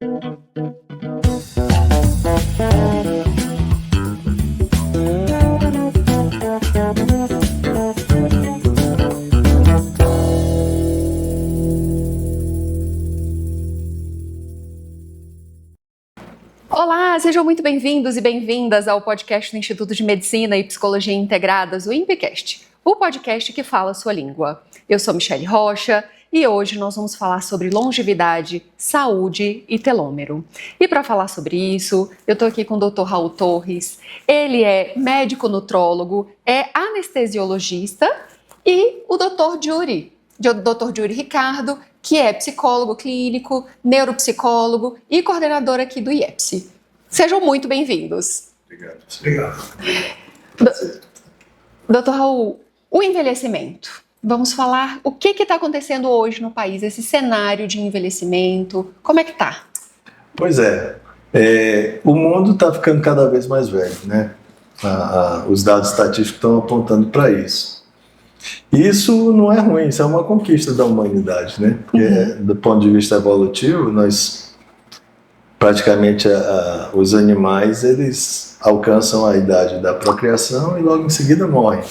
Olá, sejam muito bem-vindos e bem-vindas ao podcast do Instituto de Medicina e Psicologia Integradas, o INPEcast, o podcast que fala a sua língua. Eu sou Michele Rocha e hoje nós vamos falar sobre longevidade, saúde e telômero. E para falar sobre isso, eu estou aqui com o Dr. Raul Torres. Ele é médico nutrólogo, é anestesiologista e o Dr. Júri Ricardo, que é psicólogo clínico, neuropsicólogo e coordenador aqui do IEPSI. Sejam muito bem-vindos. Obrigado. Doutor Raul, o envelhecimento. Vamos falar o que está acontecendo hoje no país, esse cenário de envelhecimento, como é que está? Pois é, o mundo está ficando cada vez mais velho, né? Os dados estatísticos estão apontando para isso. Isso não é ruim, isso é uma conquista da humanidade, né? Porque, do ponto de vista evolutivo, nós praticamente os animais eles alcançam a idade da procriação e logo em seguida morrem.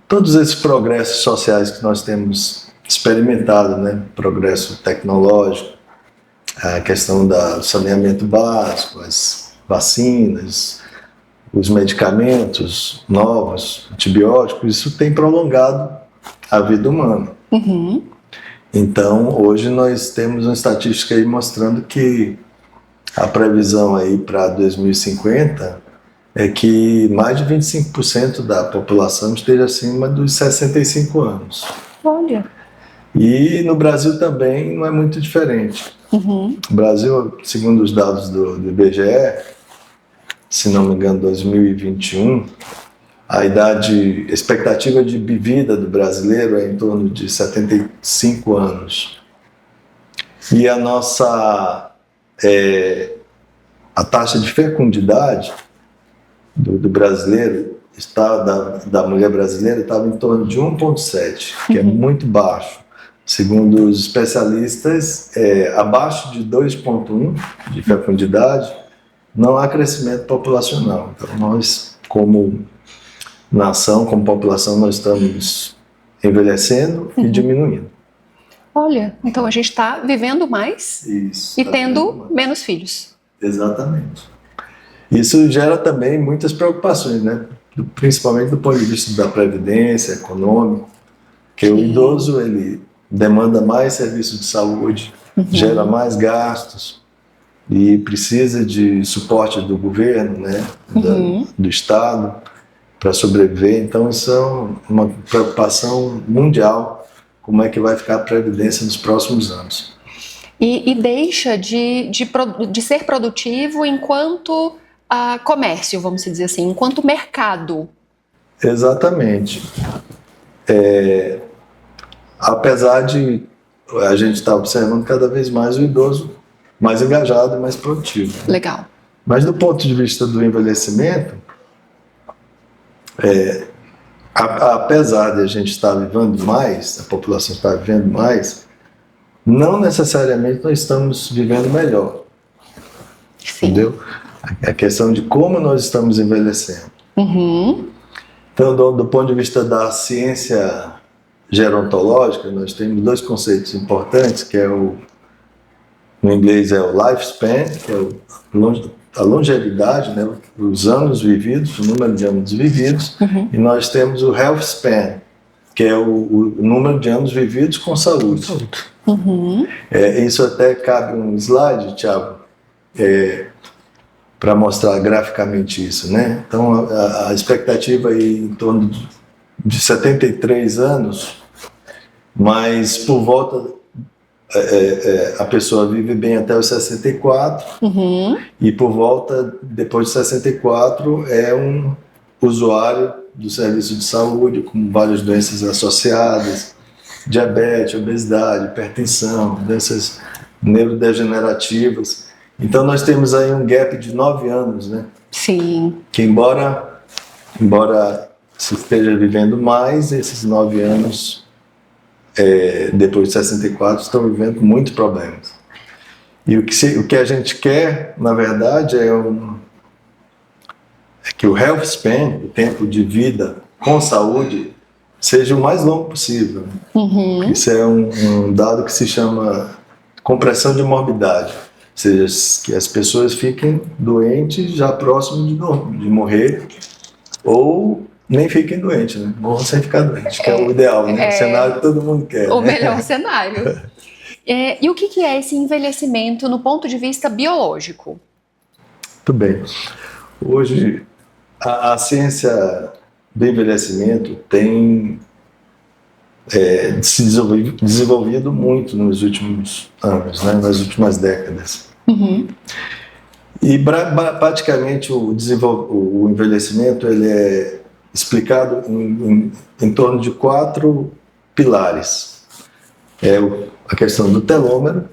Todos esses progressos sociais que nós temos experimentado, né? Progresso tecnológico, a questão do saneamento básico, as vacinas, os medicamentos novos, antibióticos, isso tem prolongado a vida humana. Então, hoje nós temos uma estatística aí mostrando que a previsão aí para 2050 é que mais de 25% da população esteja acima dos 65 anos. Olha. E no Brasil também não é muito diferente. O Brasil, segundo os dados do IBGE, se não me engano, 2021, a expectativa de vida do brasileiro é em torno de 75 anos. E a taxa de fecundidade do brasileiro, da mulher brasileira, estava em torno de 1,7, que é muito baixo. Segundo os especialistas, abaixo de 2,1 de fecundidade, não há crescimento populacional. Então, nós, como nação, como população, nós estamos envelhecendo e diminuindo. Olha, então a gente está vivendo mais Isso, e tendo menos filhos. Exatamente. Isso gera também muitas preocupações, né? Principalmente do ponto de vista da previdência, econômico, que o idoso ele demanda mais serviços de saúde, gera mais gastos, e precisa de suporte do governo, né, do Estado, para sobreviver. Então, isso é uma preocupação mundial, como é que vai ficar a Previdência nos próximos anos. E deixa de ser produtivo enquanto comércio, vamos dizer assim, enquanto mercado. Exatamente. Apesar de a gente estar observando cada vez mais o idoso mais engajado e mais produtivo. Legal. Mas do ponto de vista do envelhecimento, apesar de a gente estar vivendo mais, a população estar vivendo mais, não necessariamente nós estamos vivendo melhor. Sim. Entendeu? A questão de como nós estamos envelhecendo. Então, do ponto de vista da ciência gerontológica, nós temos dois conceitos importantes, que é no inglês é o lifespan, que é a longevidade, né, os anos vividos, o número de anos vividos, e nós temos o health span, que é o número de anos vividos com saúde. Isso até cabe um slide, Thiago, para mostrar graficamente isso, né? Então, a expectativa aí em torno de 73 anos, mas por volta a pessoa vive bem até os 64 e por volta, depois de 64, é um usuário do serviço de saúde com várias doenças associadas, diabetes, obesidade, hipertensão, doenças neurodegenerativas. Então nós temos aí um gap de 9 anos, né? Sim. Que embora se esteja vivendo mais, esses 9 anos, depois de 64, estão vivendo muitos problemas. E o que a gente quer, na verdade, é que o health span, o tempo de vida com saúde, seja o mais longo possível. Isso é um dado que se chama compressão de morbidade. Ou seja, que as pessoas fiquem doentes já próximo de morrer, ou nem fiquem doentes, né? Morram sem ficar doentes, que é o ideal, né? O cenário que todo mundo quer. O né? melhor cenário. E o que é esse envelhecimento no ponto de vista biológico? Muito bem. Hoje, a ciência do envelhecimento tem se desenvolvido muito nos últimos anos, né? Nas últimas décadas. E praticamente o envelhecimento ele é explicado em torno de 4 pilares. A questão do telômero,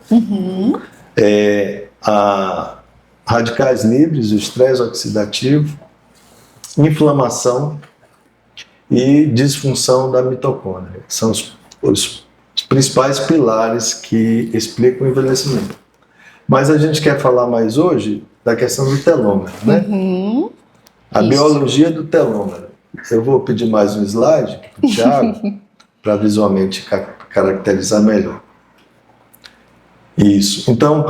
radicais livres, o estresse oxidativo, inflamação e disfunção da mitocôndria. São os principais pilares que explicam o envelhecimento. Mas a gente quer falar mais hoje da questão do telômero, né? A biologia do telômero. Eu vou pedir mais um slide para o Thiago, para visualmente caracterizar melhor. Isso. Então,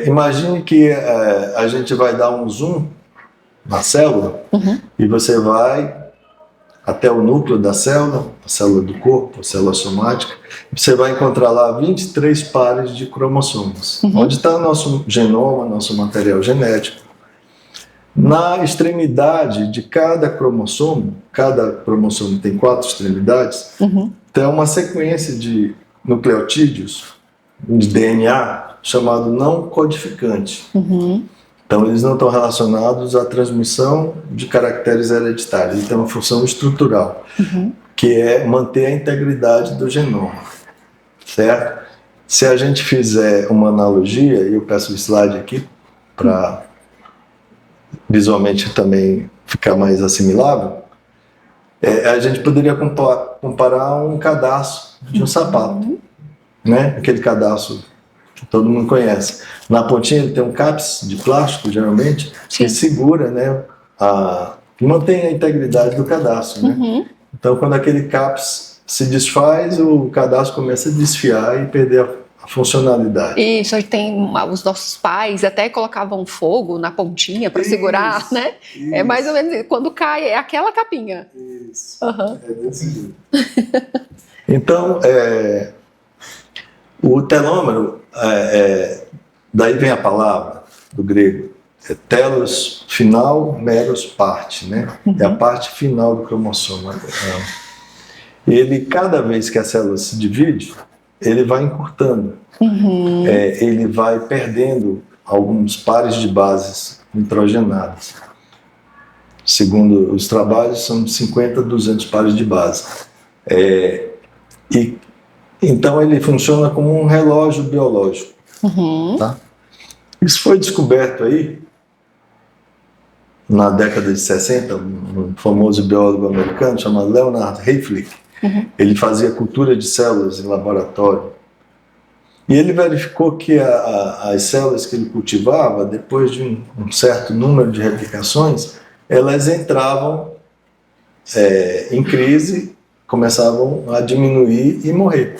imagine que a gente vai dar um zoom na célula e você vai até o núcleo da célula, a célula do corpo, a célula somática, e você vai encontrar lá 23 pares de cromossomos, onde está o nosso genoma, nosso material genético. Na extremidade de cada cromossomo tem 4 extremidades, tem uma sequência de nucleotídeos, de DNA, chamado não codificante. Então, eles não estão relacionados à transmissão de caracteres hereditários. Eles têm uma função estrutural, que é manter a integridade do genoma. Certo? Se a gente fizer uma analogia, e eu peço o slide aqui para visualmente também ficar mais assimilável, a gente poderia comparar um cadarço de um sapato, né? Aquele cadarço que todo mundo conhece. Na pontinha ele tem um cápside de plástico, geralmente, que segura, né, que mantém a integridade do cadarço. Né? Então, quando aquele cápside se desfaz, o cadarço começa a desfiar e perder a funcionalidade. Isso, aí tem os nossos pais até colocavam fogo na pontinha para segurar, né? Isso. É mais ou menos quando cai, é aquela capinha. Isso, é desse jeito. Então, o telômero, daí vem a palavra do grego, telos, final, meros, parte, né? É a parte final do cromossomo. Ele, cada vez que a célula se divide, ele vai encurtando. Ele vai perdendo alguns pares de bases nitrogenadas. Segundo os trabalhos, são de 50 a 200 pares de base. Então ele funciona como um relógio biológico. Tá? Isso foi descoberto aí na década de 60, um famoso biólogo americano chamado Leonard Hayflick. Ele fazia cultura de células em laboratório. E ele verificou que as células que ele cultivava, depois de um certo número de replicações, elas entravam em crise, começavam a diminuir e morrer.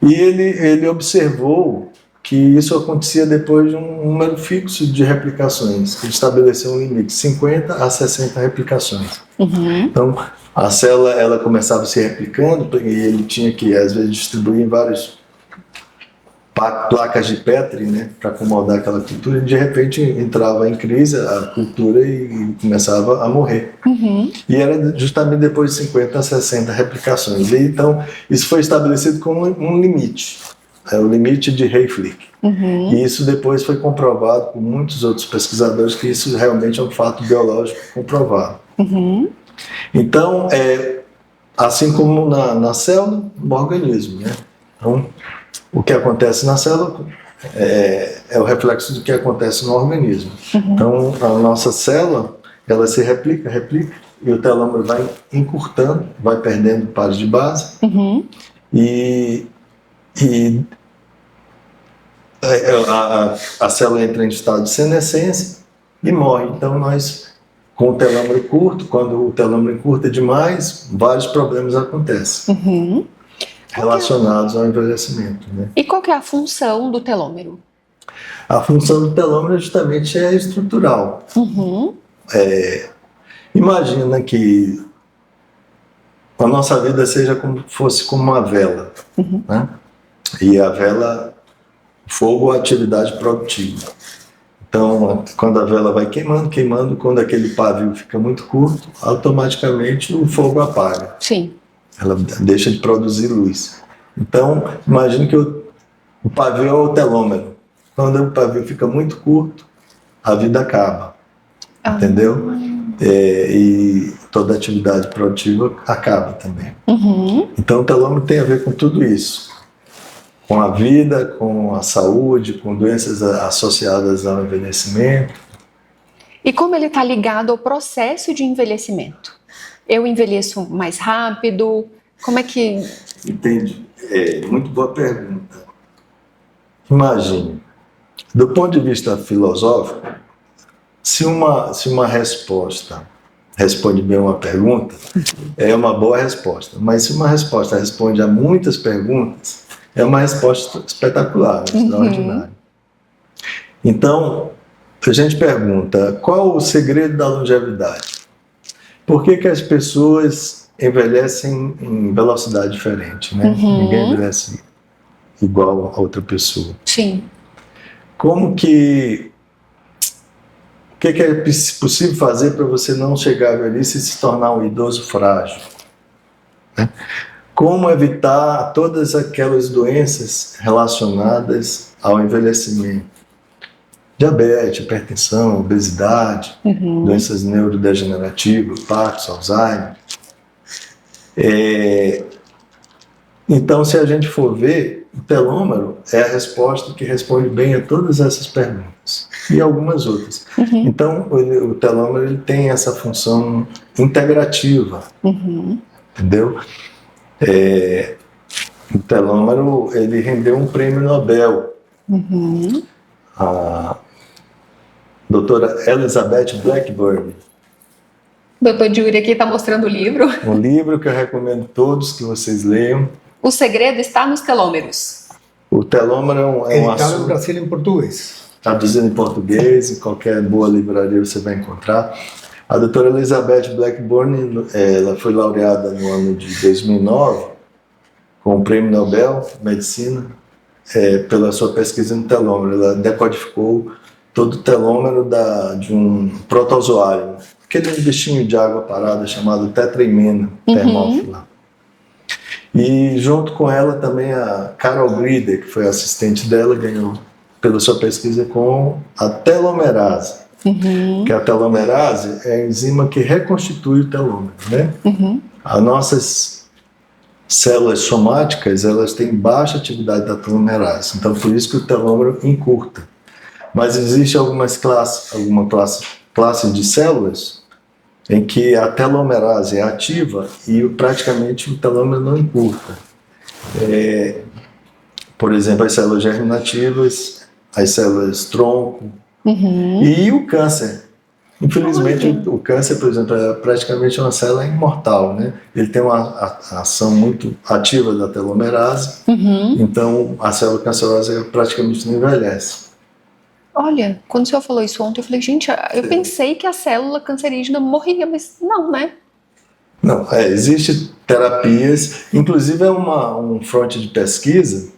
E ele observou que isso acontecia depois de um número fixo de replicações. Ele estabeleceu um limite, 50 a 60 replicações. Então, a célula ela começava se replicando e ele tinha que, às vezes, distribuir em várias placas de Petri, né, para acomodar aquela cultura, e de repente entrava em crise a cultura e começava a morrer. E era justamente depois de 50 a 60 replicações. E, então, isso foi estabelecido como um limite, o limite de Hayflick. E isso depois foi comprovado por muitos outros pesquisadores que isso realmente é um fato biológico comprovado. Então, assim como na célula, no organismo, né? Então, o que acontece na célula é o reflexo do que acontece no organismo. Então, a nossa célula, ela se replica, e o telômero vai encurtando, vai perdendo pares de base, e a célula entra em estado de senescência e morre. Então nós, com o telômero curto, quando o telômero encurta demais, vários problemas acontecem relacionados ao envelhecimento, né? E qual que é a função do telômero? A função do telômero justamente é estrutural. Imagina que a nossa vida fosse como uma vela, né? E a vela, fogo é atividade produtiva. Então, quando a vela vai queimando, quando aquele pavio fica muito curto, automaticamente o fogo apaga. Sim. Ela deixa de produzir luz. Então, imagine que o pavio é o telômero. Quando o pavio fica muito curto, a vida acaba. Entendeu? E toda atividade produtiva acaba também. Então, o telômero tem a ver com tudo isso. Com a vida, com a saúde, com doenças associadas ao envelhecimento. E como ele está ligado ao processo de envelhecimento? Eu envelheço mais rápido? Como é que... Entendi. Muito boa pergunta. Imagine, do ponto de vista filosófico, se uma resposta responde bem uma pergunta, é uma boa resposta. Mas se uma resposta responde a muitas perguntas, é uma resposta espetacular, extraordinária. Então, a gente pergunta, qual o segredo da longevidade? Por que as pessoas envelhecem em velocidade diferente, né? Ninguém envelhece igual a outra pessoa. Sim. Como que... O que é possível fazer para você não chegar à velhice e se tornar um idoso frágil? Né? Como evitar todas aquelas doenças relacionadas ao envelhecimento? Diabetes, hipertensão, obesidade, doenças neurodegenerativas, Parkinson, Alzheimer. Então, se a gente for ver, o telômero é a resposta que responde bem a todas essas perguntas e algumas outras. Então, o telômero ele tem essa função integrativa, entendeu? O telômero ele rendeu um prêmio Nobel. A doutora Elizabeth Blackburn. Doutor Yuri aqui está mostrando o livro. Um livro que eu recomendo todos que vocês leiam. O segredo está nos telômeros. O telômero é um Editado assunto... no Brasil em português. Traduzido em português, em qualquer boa livraria você vai encontrar. A doutora Elizabeth Blackburn, ela foi laureada no ano de 2009 com o Prêmio Nobel de Medicina pela sua pesquisa no telômero. Ela decodificou todo o telômero de um protozoário, aquele bichinho de água parada chamado tetraimena termófila. E junto com ela também a Carol Grieder, que foi assistente dela, ganhou pela sua pesquisa com a telomerase. Que a telomerase é a enzima que reconstitui o telômero, né? As nossas células somáticas, elas têm baixa atividade da telomerase, então por isso que o telômero encurta. Mas existe alguma classe de células em que a telomerase é ativa e praticamente o telômero não encurta. Por exemplo, as células germinativas, as células tronco e o câncer. Infelizmente, o câncer, por exemplo, é praticamente uma célula imortal, né? Ele tem uma ação muito ativa da telomerase, então a célula cancerosa praticamente não envelhece. Olha, quando o senhor falou isso ontem, eu falei, gente, eu pensei que a célula cancerígena morria, mas não, né? Não, existem terapias, inclusive é um fronte de pesquisa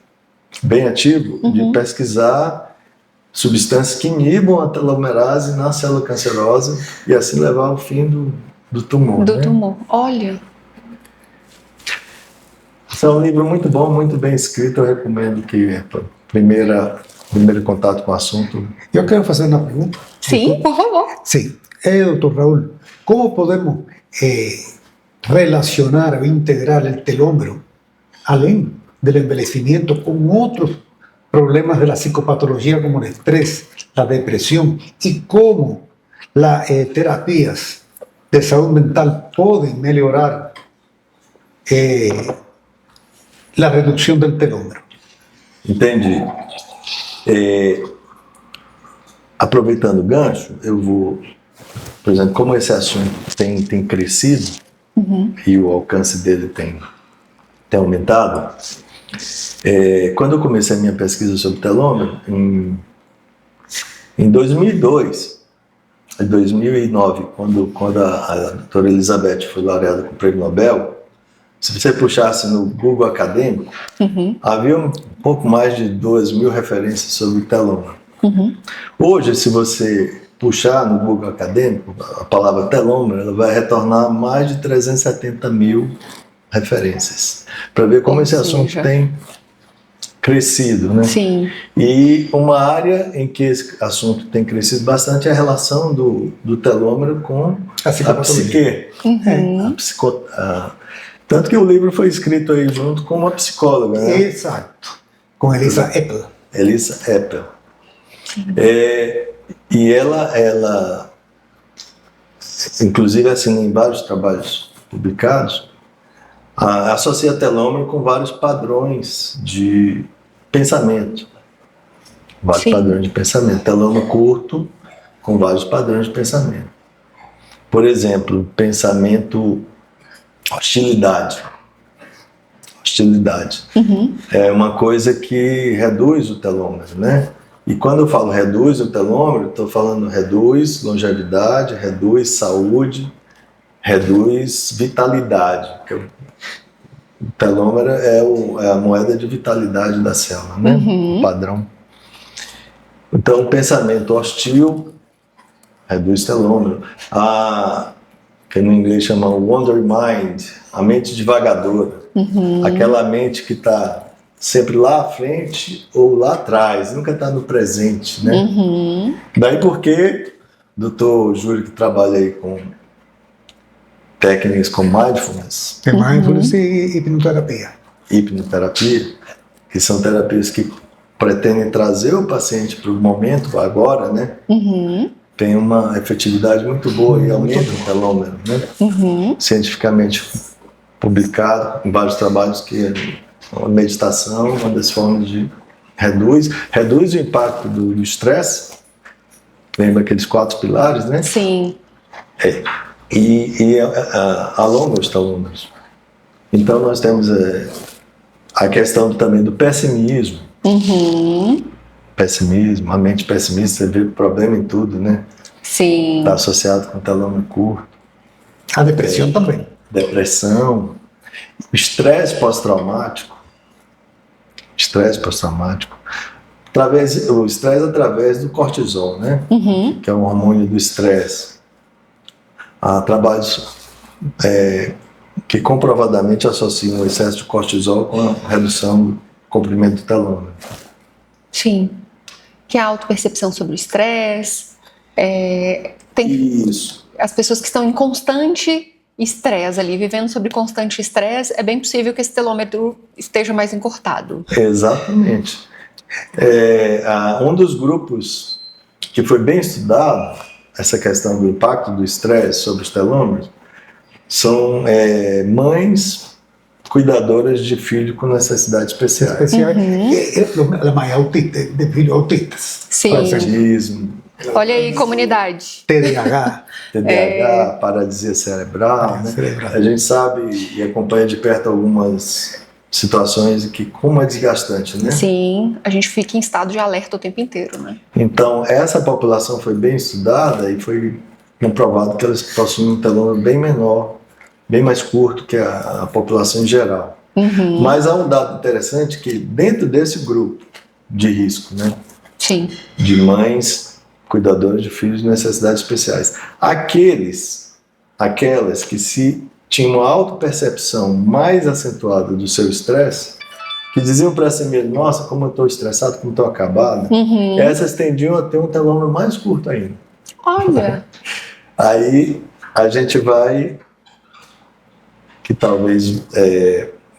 bem ativo, de pesquisar substâncias que inibam a telomerase na célula cancerosa e assim levar ao fim do tumor. Do né? tumor, olha. Esse é um livro muito bom, muito bem escrito, eu recomendo que primeiro contato com o assunto. Eu quero fazer uma pergunta. Sim, por favor. Sim. Doctor Raúl, ¿cómo podemos relacionar o integrar el telómero, além del envejecimiento, con otros problemas de la psicopatología como el estrés, la depresión, y cómo las terapias de salud mental pueden mejorar la reducción del telómero? Entendi. Aproveitando o gancho, eu vou, por exemplo, como esse assunto tem crescido e o alcance dele tem aumentado, quando eu comecei a minha pesquisa sobre telômero, em 2002, em 2009, quando a doutora Elizabeth foi laureada com o Prêmio Nobel, se você puxasse no Google acadêmico, havia um pouco mais de 2.000 referências sobre o telômero. Hoje, se você puxar no Google acadêmico, a palavra telômero, ela vai retornar mais de 370.000 referências, para ver como esse assunto tem crescido, né? Sim. E uma área em que esse assunto tem crescido bastante é a relação do telômero com a psique. Tanto que o livro foi escrito aí junto com uma psicóloga, né? Exato. Com Elisa Eppel. Elisa Eppel. E ela, inclusive, assim, em vários trabalhos publicados, associa telômero com vários padrões de pensamento. Vários padrões de pensamento. Telômero curto com vários padrões de pensamento. Por exemplo, pensamento hostilidade. Hostilidade. É uma coisa que reduz o telômero, né? E quando eu falo reduz o telômero, estou falando reduz longevidade, reduz saúde, reduz vitalidade. O telômero é a moeda de vitalidade da célula, né? O padrão. Então, o pensamento hostil reduz telômero. Que no inglês chama wonder mind, a mente divagadora. Aquela mente que está sempre lá à frente ou lá atrás, nunca está no presente, né? Daí porque o Dr. Júlio, que trabalha aí com técnicas como mindfulness. Mindfulness e hipnoterapia. Hipnoterapia, que são terapias que pretendem trazer o paciente para o momento, agora, né? Tem uma efetividade muito boa e aumenta o telômero, né? Cientificamente publicado em vários trabalhos que a meditação, uma das formas de reduz o impacto do estresse. Lembra aqueles 4 pilares, né? Sim. E alonga os telômeros. Então nós temos a questão também do pessimismo. Pessimismo, a mente pessimista, você vê problema em tudo, né? Sim. Está associado com o telômero curto. A depressão também. Depressão, estresse pós-traumático. O estresse através do cortisol, né? Que é um hormônio do estresse. Há trabalhos que comprovadamente associam o excesso de cortisol com a redução do comprimento do telômero. Sim. Que é a autopercepção sobre o estresse. Isso. As pessoas que estão em constante estresse ali, vivendo sobre constante estresse, é bem possível que esse telômetro esteja mais encurtado. Exatamente. Um dos grupos que foi bem estudado, essa questão do impacto do estresse sobre os telômeros, são mães cuidadoras de filhos com necessidades especiais. A mãe autista, de filhos autistas. Sim. Autismo. Olha aí, comunidade. TDAH. Paralisia cerebral, né? A gente sabe e acompanha de perto algumas situações que como é desgastante, né? Sim, a gente fica em estado de alerta o tempo inteiro, né? Então, essa população foi bem estudada e foi comprovado que elas possuem um telômero bem menor, bem mais curto que a população em geral. Mas há um dado interessante que dentro desse grupo de risco, né? Sim. De mães cuidadoras de filhos de necessidades especiais. Aquelas que se tinham uma autopercepção mais acentuada do seu estresse, que diziam para si mesmo, nossa, como eu estou estressado, como estou acabado, essas tendiam a ter um telômero mais curto ainda. Olha! Aí a gente vai, que talvez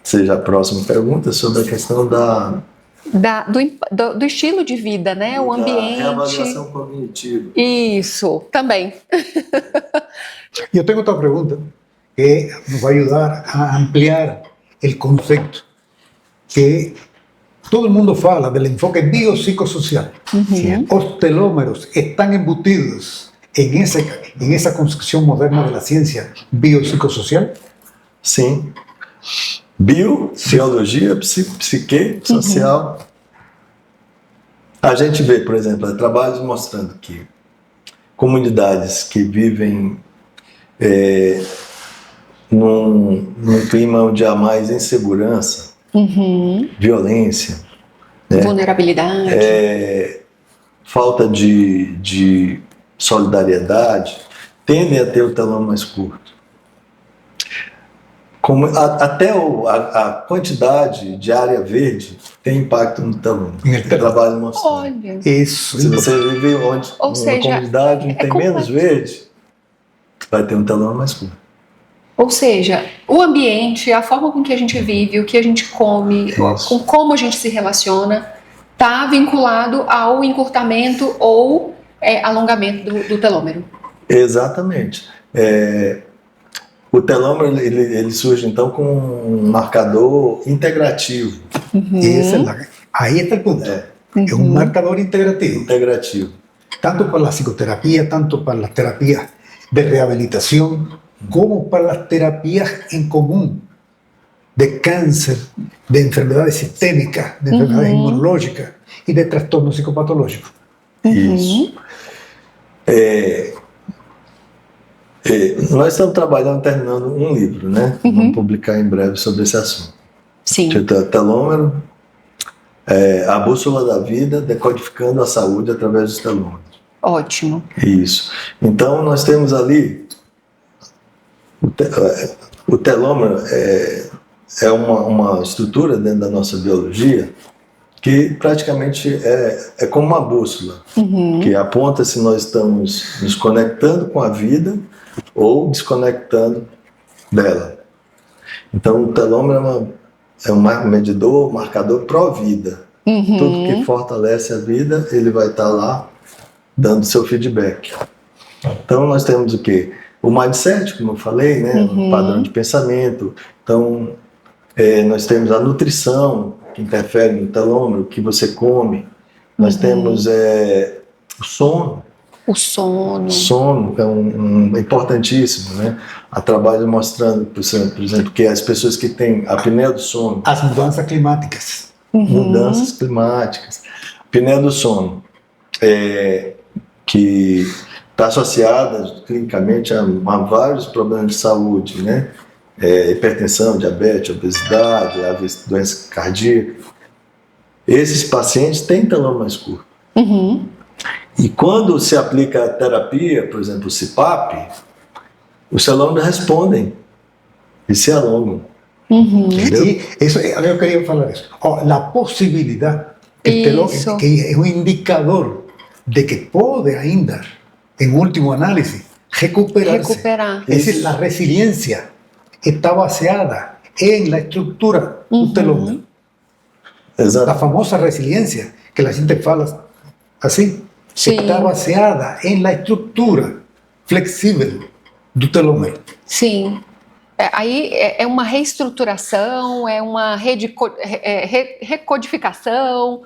seja a próxima pergunta, sobre a questão do estilo de vida, né? O ambiente. Reavaliação cognitiva. Isso, também. Eu tenho outra pergunta que nos vai ajudar a ampliar o conceito, que todo el mundo fala del enfoque biopsicosocial. Los telómeros están embutidos en esa concepción moderna de la ciencia biopsicosocial. Sim. Biologia, psique, social. A gente vê, por exemplo, trabalhos mostrando que comunidades que vivem num clima onde há mais insegurança, violência, né? Vulnerabilidade, falta de solidariedade, tendem a ter o telômero mais curto. Até a quantidade de área verde tem impacto no telômero. Trabalho mostrando. Olha, Isso. Se você vive onde, ou numa seja, comunidade onde tem menos verde, vai ter um telômero mais curto. Ou seja, o ambiente, a forma com que a gente vive, o que a gente come, com como a gente se relaciona, está vinculado ao encurtamento ou alongamento do telômero. Exatamente. O telômero ele surge então com um marcador integrativo. Ahí está el punto. Es un marcador integrativo. Tanto para la psicoterapia, tanto para las terapias de rehabilitación, como para las terapias en común de cáncer, de enfermedades sistémicas, de enfermedades inmunológicas y de trastornos psicopatológicos. Isso. Nós estamos trabalhando, terminando um livro, né? Vamos publicar em breve sobre esse assunto. Sim. Telômero, a bússola da vida, decodificando a saúde através dos telômeros. Ótimo. Isso. Então, nós temos ali o telômero é uma estrutura dentro da nossa biologia que praticamente é como uma bússola, que aponta se nós estamos nos conectando com a vida ou desconectando dela. Então, o telômero é um medidor, marcador pró-vida. Tudo que fortalece a vida, ele vai estar lá dando seu feedback. Então, nós temos o quê? O mindset, como eu falei, né? O padrão de pensamento. Então, nós temos a nutrição, que interfere no telômero, o que você come. Nós temos o sono. O sono. Sono é importantíssimo, né? Há trabalhos mostrando, por exemplo, que as pessoas que têm apneia do sono... As mudanças climáticas. Mudanças climáticas. Apneia do sono, que está associada clinicamente a vários problemas de saúde, né? Hipertensão, diabetes, obesidade, doença cardíaca. Esses pacientes têm telômero mais curto. E quando se aplica a terapia, por exemplo, o CPAP, os telômeros respondem e se alongam. Y eso, yo quería hablar de eso. La posibilidad, que es un indicador de que puede ainda, en último análisis, recuperarse. Es decir, la resiliencia está baseada en la estructura del telómero. La famosa resiliencia, que la gente fala así, está baseada en la estrutura flexível do telômero. Sim. Aí é uma reestruturação, é uma recodificação,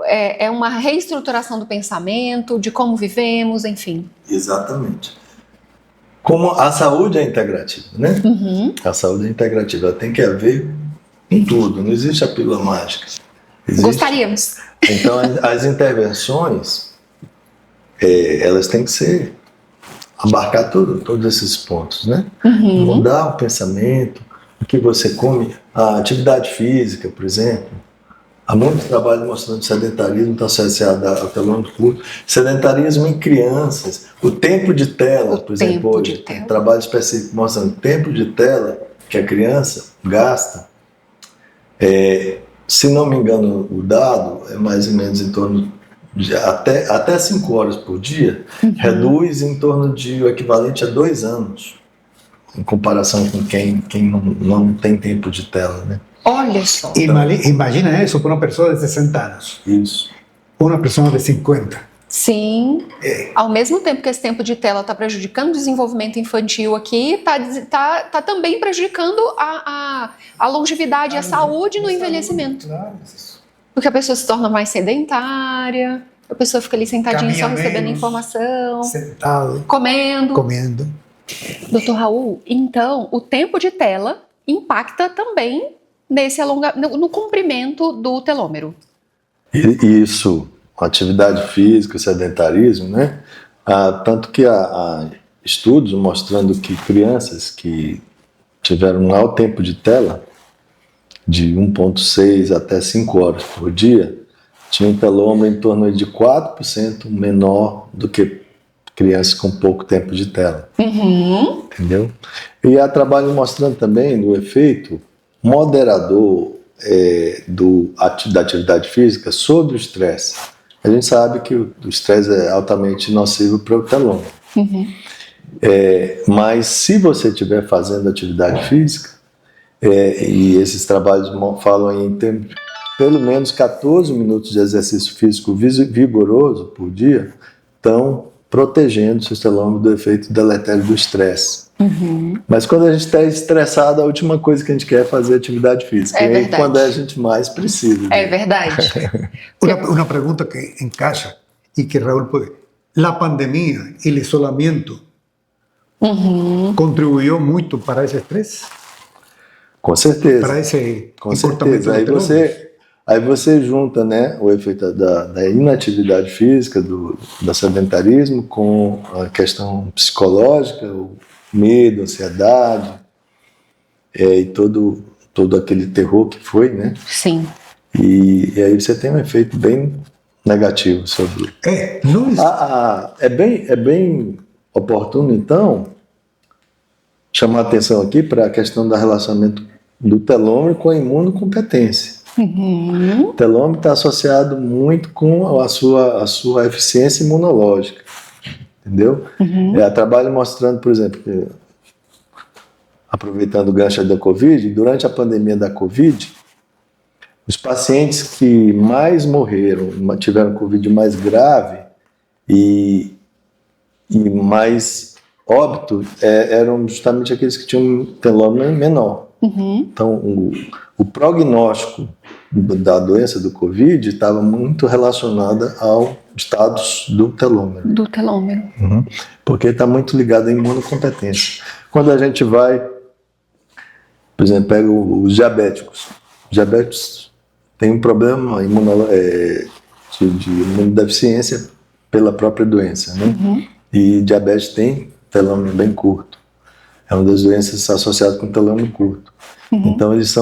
é uma reestruturação do pensamento, de como vivemos, enfim. Exatamente. Como a saúde é integrativa, né? A saúde é integrativa, ela tem que haver em tudo, não existe a pílula mágica. Gostaríamos. Então, as intervenções, elas têm que abarcar todos esses pontos, né? Mudar o pensamento, o que você come, a atividade física, por exemplo. Há muito trabalho mostrando que o sedentarismo está associado ao telômero curto. Sedentarismo em crianças, o tempo de tela, por exemplo, hoje, tem trabalho específico mostrando o tempo de tela que a criança gasta. Se não me engano, o dado é mais ou menos em torno de até 5 horas por dia, reduz em torno de o equivalente a 2 anos, em comparação com quem não tem tempo de tela, né? Olha só. Imagina isso para uma pessoa de 60 anos. Isso. Uma pessoa de 50. Sim. Ao mesmo tempo que esse tempo de tela está prejudicando o desenvolvimento infantil aqui, está também prejudicando a longevidade e a saúde no envelhecimento. Claro. Porque a pessoa se torna mais sedentária, a pessoa fica ali sentadinha só Caminha recebendo menos, informação, sentado, comendo. comendo. Dr. Raul, então o tempo de tela impacta também no comprimento do telômero. Isso, atividade física, sedentarismo, né? Tanto que há estudos mostrando que crianças que tiveram um alto tempo de tela, de 1,6 até 5 horas por dia, tinham um telômero em torno de 4% menor do que crianças com pouco tempo de tela. Uhum. Entendeu? E há trabalho mostrando também do efeito moderador da atividade física sobre o estresse. A gente sabe que o estresse é altamente nocivo para o telômero. Uhum. Mas se você estiver fazendo atividade física, e esses trabalhos falam em pelo menos 14 minutos de exercício físico vigoroso por dia, estão protegendo o seu telômero do efeito deletério do estresse. Uhum. Mas quando a gente está estressado, a última coisa que a gente quer é fazer atividade física. É e aí, verdade. quando a gente mais precisa. É verdade. Una pregunta que encaixa y que Raúl puede. La pandemia y el isolamiento Uhum. contribuyó mucho para ese estrés, Com certeza. para ese Com comportamiento certeza. del telômero. Aí você junta, né, o efeito da inatividade física, do sedentarismo, com a questão psicológica, o medo, ansiedade, e todo aquele terror que foi, né? Sim. E aí você tem um efeito bem negativo sobre... No es- É bem oportuno, então, chamar a atenção aqui para a questão do relacionamento do telômero com a imunocompetência. Uhum. O telômero está associado muito com a sua eficiência imunológica, entendeu? Uhum. Há trabalho mostrando, por exemplo, que, aproveitando o gancho da Covid, durante a pandemia da Covid, os pacientes que mais morreram, tiveram Covid mais grave e mais óbito, eram justamente aqueles que tinham um telômero menor. Uhum. Então, o prognóstico da doença do Covid estava muito relacionado ao status do telômero. Do telômero. Uhum. Porque está muito ligado à imunocompetência. Quando a gente vai, por exemplo, pega os diabéticos. Os diabéticos têm um problema de imunodeficiência pela própria doença, né? Uhum. E diabetes tem telômero bem curto. É uma das doenças associadas com telômero curto. Uhum. Então, eles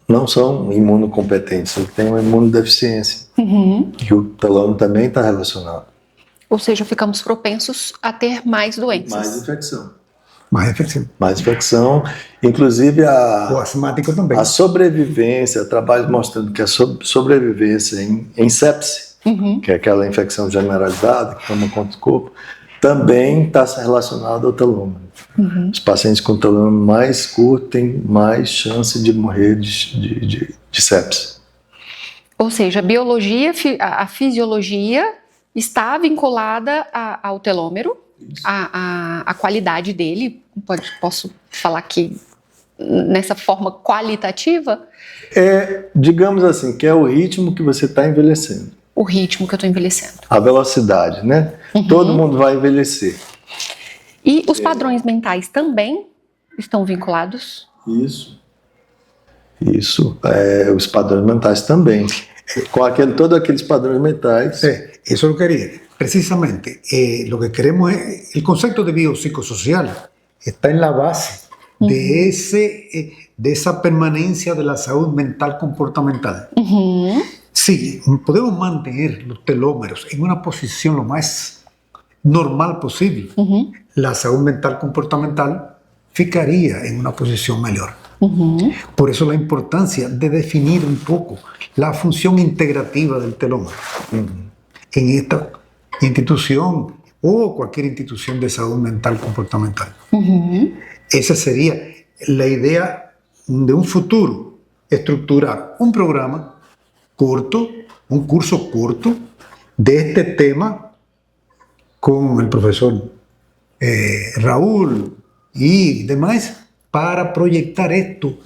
não são imunocompetentes, eles têm uma imunodeficiência. Uhum. E o telômero também está relacionado. Ou seja, ficamos propensos a ter mais doenças. Mais infecção. más infección. Mais infecção. Inclusive, O asmático también. a sobrevivência, trabalhos mostrando que a sobrevivência em sepse, Uhum. que é aquela infecção generalizada que toma conta do corpo, também está relacionada ao telômero. Uhum. Os pacientes com telômero mais curto têm mais chance de morrer de sepse. Ou seja, a fisiologia está vinculada ao telômero, a qualidade dele, posso falar que nessa forma qualitativa, Digamos assim, que é o ritmo que você está envelhecendo. o ritmo que eu estou envelhecendo. A velocidade, né? Uhum. Todo mundo vai envelhecer. E os padrões mentais também estão vinculados? Isso. Os padrões mentais também. Com todos aqueles padrões mentais. Eso lo quería. Precisamente, lo que queremos es, el concepto de biopsicosocial está en la base de esa permanencia de la salud mental comportamental. Uhum. Si podemos mantener los telómeros en una posición lo más normal posible, Uhum. la salud mental comportamental ficaría en una posición mejor. Uhum. Por eso la importancia de definir un poco la función integrativa del telómero en esta institución o cualquier institución de salud mental comportamental. Uhum. Esa sería la idea de un futuro, estructurar un programa corto, un curso corto de este tema con el profesor Raúl y demás para proyectar esto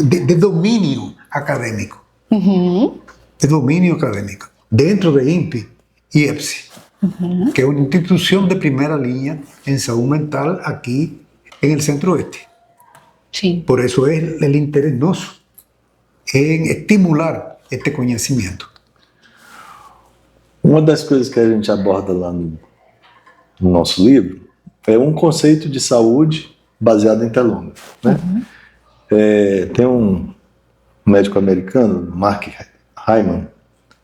de dominio académico. Uhum. de domínio acadêmico, dentro da INPE e EPSI, que é uma instituição de primeira linha em saúde mental aqui em Centro-Oeste. Sim. Por isso é o interesse nosso em estimular este conhecimento. Uma das coisas que a gente aborda lá no nosso livro é um conceito de saúde baseado em telômero, né? Tem um médico americano, Mark Hyman,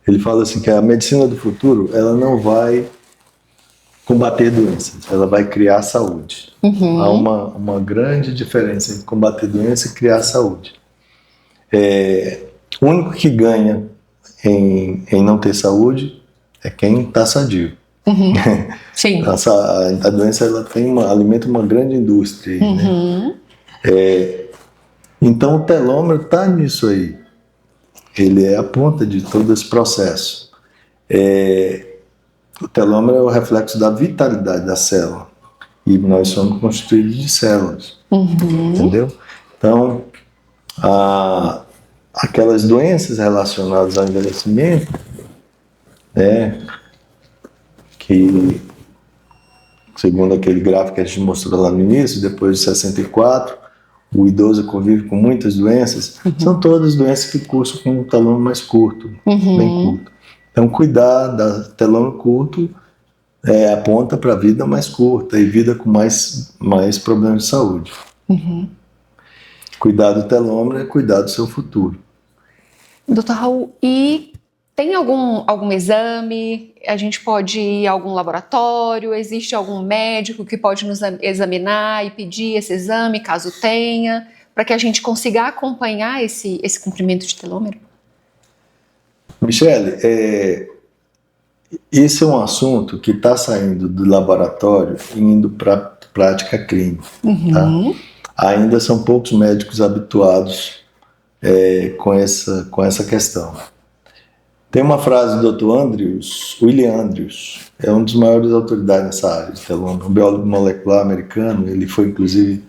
ele fala assim que a medicina do futuro, ela não vai combater doenças, ela vai criar saúde. Há uma grande diferença entre combater doença e criar saúde. O único que ganha em não ter saúde é quem está sadio. Sim. A doença ela alimenta uma grande indústria. Né? Então o telômero está nisso aí. Ele é a ponta de todo esse processo. O telômero é o reflexo da vitalidade da célula. E nós somos constituídos de células. Entendeu? Então, aquelas doenças relacionadas ao envelhecimento, que, segundo aquele gráfico que a gente mostrou lá no início, depois de 64, o idoso convive com muitas doenças, são todas doenças que cursam com um telômero mais curto, bem curto. Então, cuidar da telômero curto aponta para a vida mais curta e vida com mais problemas de saúde. Cuidar do telômero é cuidar do seu futuro. Doutor Raul, e tem algum exame? A gente pode ir a algum laboratório? Existe algum médico que pode nos examinar e pedir esse exame, caso tenha, para que a gente consiga acompanhar esse comprimento de telômero? Michele, esse é um assunto que está saindo do laboratório e indo para a prática clínica. Tá? Ainda são poucos médicos habituados com essa questão. Tem uma frase do Dr. William Andrews, é um dos maiores autoridades nessa área de telômero, um biólogo molecular americano. Ele foi, inclusive,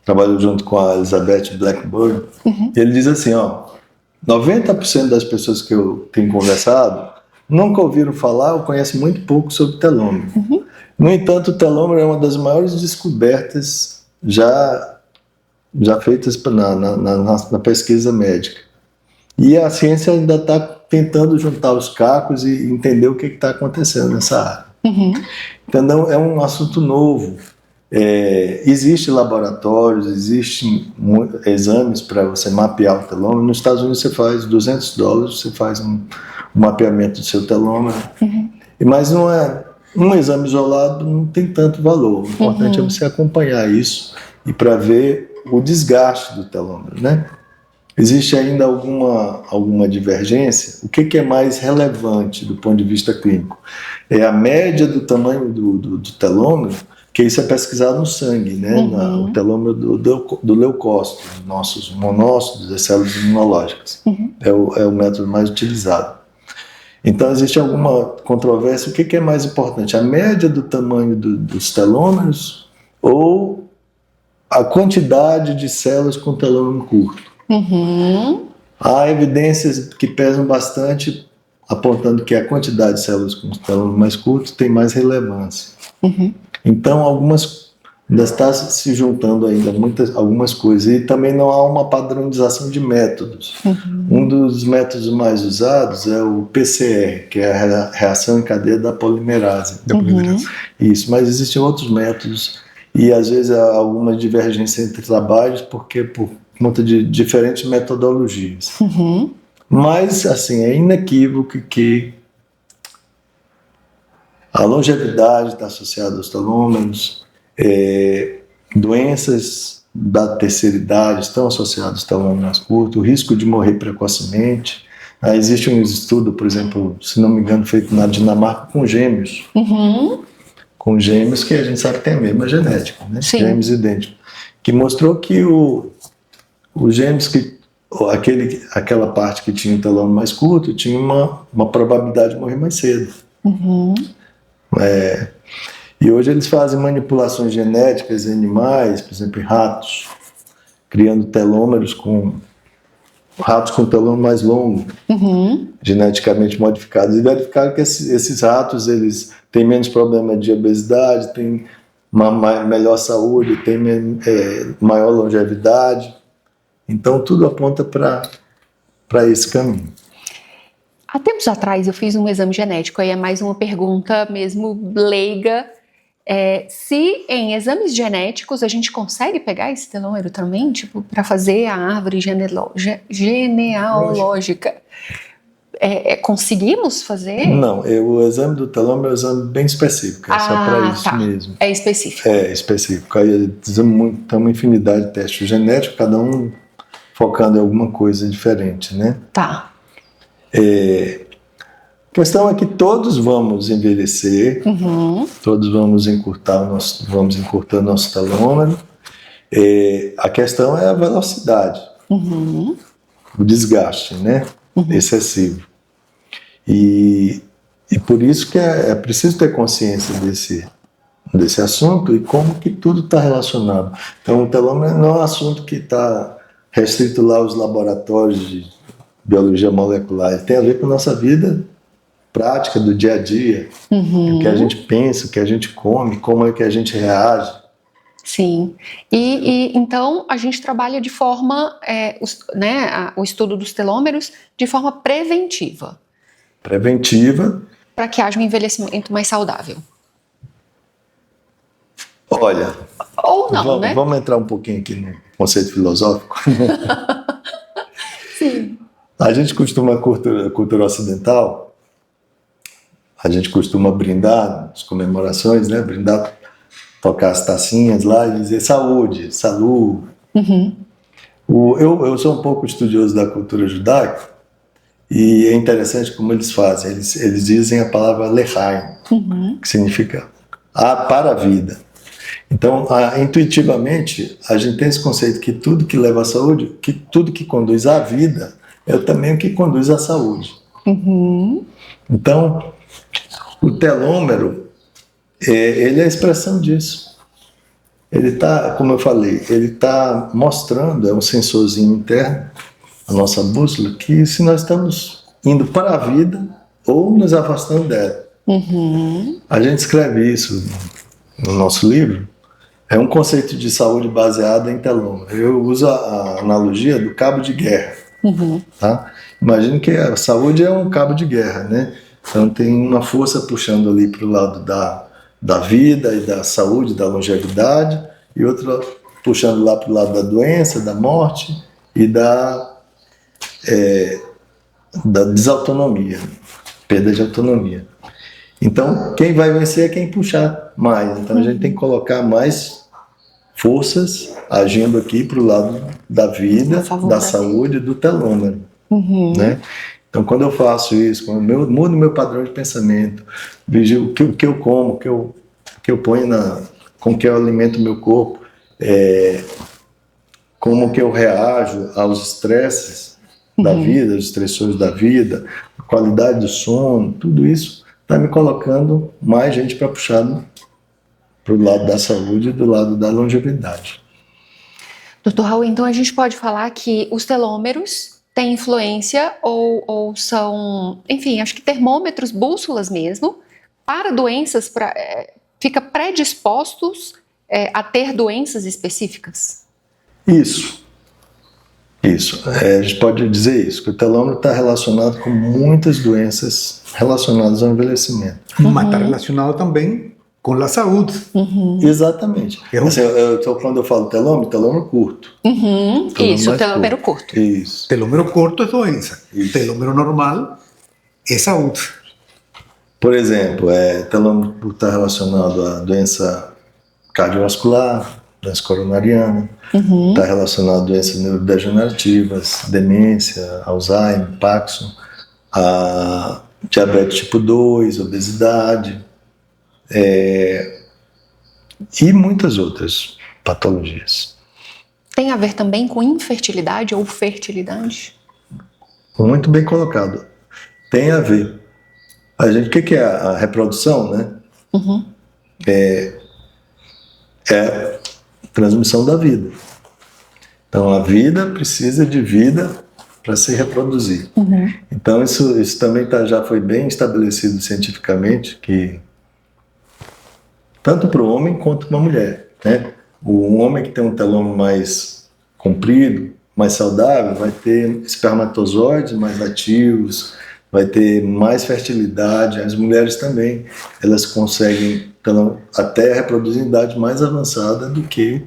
trabalhou junto com a Elizabeth Blackburn. Ele diz assim, 90% das pessoas que eu tenho conversado nunca ouviram falar ou conhecem muito pouco sobre telômero. No entanto, o telômero é uma das maiores descobertas já feitas na pesquisa médica. E a ciência ainda está tentando juntar os cacos e entender o que está acontecendo nessa área. Então, é um assunto novo. Existem laboratórios, existem exames para você mapear o telômero. Nos Estados Unidos você faz $200, você faz um mapeamento do seu telômero. Mas não é um exame isolado, não tem tanto valor. O importante é você acompanhar isso e para ver o desgaste do telômero, né? Existe ainda alguma divergência? O que é mais relevante do ponto de vista clínico? É a média do tamanho do telômero, que isso é pesquisado no sangue, né? O telômero do leucócito, nossos monócitos, as células imunológicas. É o método mais utilizado. Então, existe alguma controvérsia? O que é mais importante? A média do tamanho dos telômeros ou a quantidade de células com telômero curto? Há evidências que pesam bastante, apontando que a quantidade de células com telômero mais curto tem mais relevância. Então, algumas ainda está se juntando ainda algumas coisas. E também não há uma padronização de métodos. Um dos métodos mais usados é o PCR, que é a reação em cadeia da polimerase. Isso, mas existem outros métodos e às vezes há alguma divergência entre trabalhos por conta de diferentes metodologias. Mas, assim, é inequívoco que a longevidade está associada aos telômeros, doenças da terceira idade estão associadas aos telômeros mais curtos, o risco de morrer precocemente. Existe um estudo, por exemplo, se não me engano, feito na Dinamarca com gêmeos. Com gêmeos que a gente sabe que tem a mesma genética, né? Gêmeos idênticos. Que mostrou que os gêmeos aquela parte que tinha o telômero mais curto tinha uma probabilidade de morrer mais cedo. E hoje eles fazem manipulações genéticas em animais, por exemplo, em ratos, criando telômeros com ratos com telômero mais longo, geneticamente modificados, e verificaram que esses ratos eles têm menos problema de obesidade, têm uma melhor saúde, têm maior longevidade. Então tudo aponta para esse caminho. Há tempos atrás eu fiz um exame genético, aí é mais uma pergunta mesmo leiga. Se em exames genéticos a gente consegue pegar esse telômero também, tipo, para fazer a árvore genealógica, conseguimamos fazer? Não, o exame do telômero é um exame bem específico, é só para isso mesmo. É específico. É específico. Aí tem uma infinidade de testes genéticos, cada um focando em alguma coisa diferente, né? Tá. A questão é que todos vamos envelhecer, todos vamos encurtar o nosso telômero. A questão é a velocidade, o desgaste, né? Excessivo. E por isso que é preciso ter consciência desse assunto e como que tudo está relacionado. Então o telômero não é um assunto que está restrito lá aos laboratórios de biologia molecular, ele tem a ver com a nossa vida prática do dia a dia, o que a gente pensa, o que a gente come, como é que a gente reage. Sim, e então a gente trabalha de forma, o estudo dos telômeros de forma preventiva. Preventiva. Para que haja um envelhecimento mais saudável. Olha, ou não, né? Vamos entrar um pouquinho aqui no conceito filosófico. Sim. A gente costuma, cultura ocidental, a gente costuma brindar nas comemorações, né? Brindar, tocar as tacinhas lá e dizer saúde, salu. Eu sou um pouco estudioso da cultura judaica e é interessante como eles fazem. Eles dizem a palavra lechaim, que significa para a vida. Então, intuitivamente, a gente tem esse conceito que tudo que leva à saúde, que tudo que conduz à vida, é também o que conduz à saúde. Então, o telômero, ele é a expressão disso. Ele está, como eu falei, ele está mostrando, é um sensorzinho interno, a nossa bússola, que se nós estamos indo para a vida ou nos afastando dela. A gente escreve isso no nosso livro. É um conceito de saúde baseado em telômero. Eu uso a analogia do cabo de guerra. Tá? Imagine que a saúde é um cabo de guerra, né? Então tem uma força puxando ali para o lado da vida e da saúde, da longevidade, e outra puxando lá para o lado da doença, da morte e da desautonomia, perda de autonomia. Então quem vai vencer é quem puxar mais. Então a gente tem que colocar mais forças agindo aqui para o lado da vida, da saúde, do telômero. Né? Então, quando eu faço isso, quando eu mudo meu padrão de pensamento, vejo o que eu como, o que eu ponho com que eu alimento o meu corpo, como que eu reajo aos estresses da vida, os estressores da vida, a qualidade do sono, tudo isso está me colocando mais gente para puxar para o lado da saúde e do lado da longevidade. Dr. Raul, então a gente pode falar que os telômeros têm influência ou são, enfim, acho que termômetros, bússolas mesmo, para doenças, fica predispostos a ter doenças específicas? Isso. A gente pode dizer isso, que o telômero está relacionado com muitas doenças relacionadas ao envelhecimento. Mas está relacionado também com a saúde. Exatamente. Assim, quando eu falo telômero curto. Isso, telômero curto. Isso. Telômero curto é doença. Telômero normal é saúde. Por exemplo, telômero está relacionado à doença cardiovascular, doença coronariana, está relacionado a doenças neurodegenerativas, demência, Alzheimer, Parkinson, a diabetes tipo 2, obesidade, e muitas outras patologias. Tem a ver também com infertilidade ou fertilidade? Muito bem colocado. Tem a ver. O que é a reprodução, né? É a transmissão da vida. Então a vida precisa de vida para se reproduzir. Então isso também já foi bem estabelecido cientificamente, que tanto para o homem quanto para a mulher, né? O homem que tem um telômero mais comprido, mais saudável, vai ter espermatozoides mais ativos, vai ter mais fertilidade. As mulheres também, elas conseguem até reproduzir em idade mais avançada do que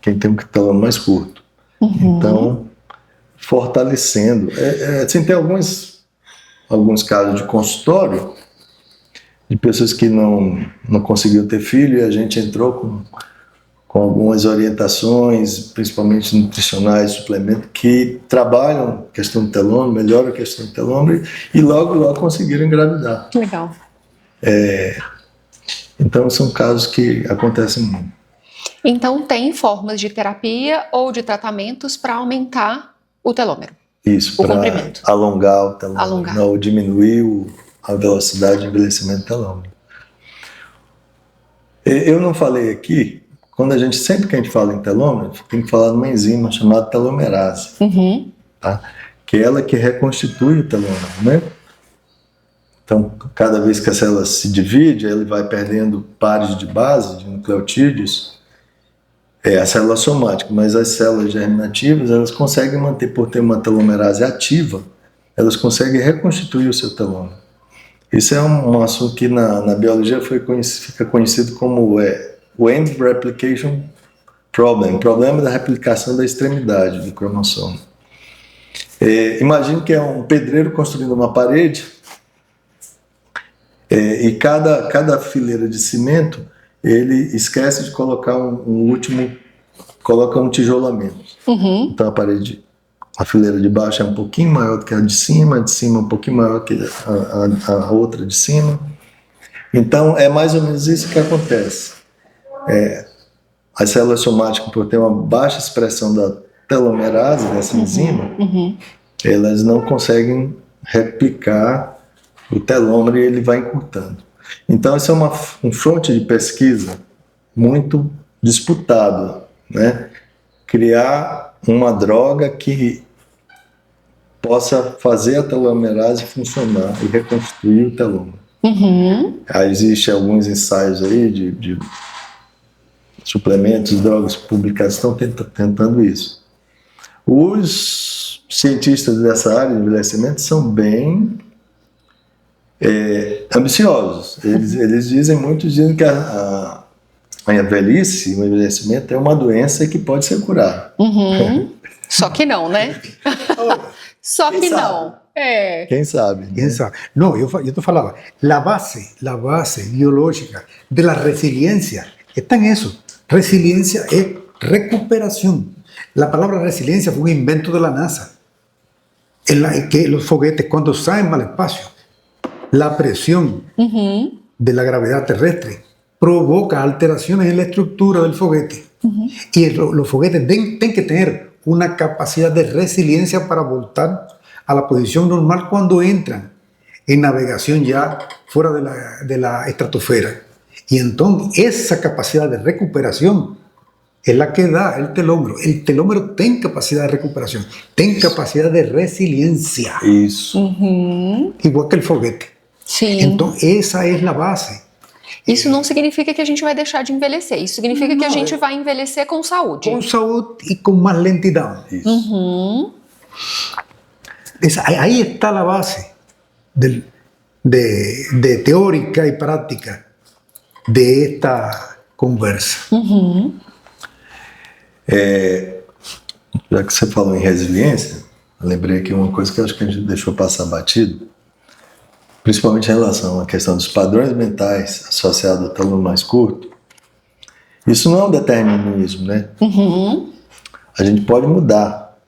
quem tem um telômero mais curto. Então, fortalecendo. Assim, tem alguns casos de consultório de pessoas que não conseguiram ter filho e a gente entrou com algumas orientações, principalmente nutricionais, suplementos, que trabalham a questão do telômero, melhoram a questão do telômero e logo conseguiram engravidar. Que legal. Então são casos que acontecem muito. Então tem formas de terapia ou de tratamentos para aumentar o telômero. Isso, para alongar o telômero, ou diminuir a velocidade de envelhecimento do telômero. Eu não falei aqui, sempre que a gente fala em telômero, tem que falar de uma enzima chamada telomerase, tá? Que é ela que reconstitui o telômero, né? Então, cada vez que a célula se divide, ele vai perdendo pares de base, de nucleotídeos, a célula somática, mas as células germinativas, elas conseguem manter, por ter uma telomerase ativa, elas conseguem reconstituir o seu telômero. Isso é um assunto que na biologia fica conhecido como o End Replication Problem, problema da replicação da extremidade do cromossomo. Imagine que é um pedreiro construindo uma parede e cada fileira de cimento ele esquece de colocar coloca um tijolamento. Então a fileira de baixo é um pouquinho maior do que a de cima um pouquinho maior que a outra de cima. Então é mais ou menos isso que acontece. As células somáticas, por ter uma baixa expressão da telomerase, dessa enzima, elas não conseguem replicar o telômero e ele vai encurtando. Então, essa é uma fonte de pesquisa muito disputada, né? Criar uma droga que possa fazer a telomerase funcionar e reconstruir o telômero. Existem alguns ensaios aí de suplementos, drogas publicadas estão tentando isso. Os cientistas dessa área de envelhecimento são bem ambiciosos. Eles dizem que a velhice, o envelhecimento é uma doença que pode ser curada. Só que não, né? Só que não. Quem sabe? Quem sabe? No, yo te falaba, la base biológica de la resiliencia está en eso. Resiliencia es recuperación. La palabra resiliencia fue un invento de la NASA. Que los foguetes, cuando salen al espacio, la presión de la gravedad terrestre provoca alteraciones en la estructura del foguete. Y los foguetes tienen que tener una capacidad de resiliencia para voltar a la posición normal cuando entran en navegación ya fuera de la estratosfera. Y entonces esa capacidad de recuperación es la que da el telómero. El telómero tiene capacidad de recuperación, tiene capacidad de resiliencia. Isso. Igual que el foguete. Sim. Então, essa é a base. Isso não significa que a gente vai deixar de envelhecer. Isso significa que a gente vai envelhecer com saúde. Com saúde e com mais lentidão. Isso. Ahí está la base de teórica y práctica de esta conversa. Já que você falou em resiliência, eu lembrei aqui uma coisa que eu acho que a gente deixou passar batido, principalmente em relação à questão dos padrões mentais associados ao telômero mais curto. Isso não é um determinismo, né? A gente pode mudar.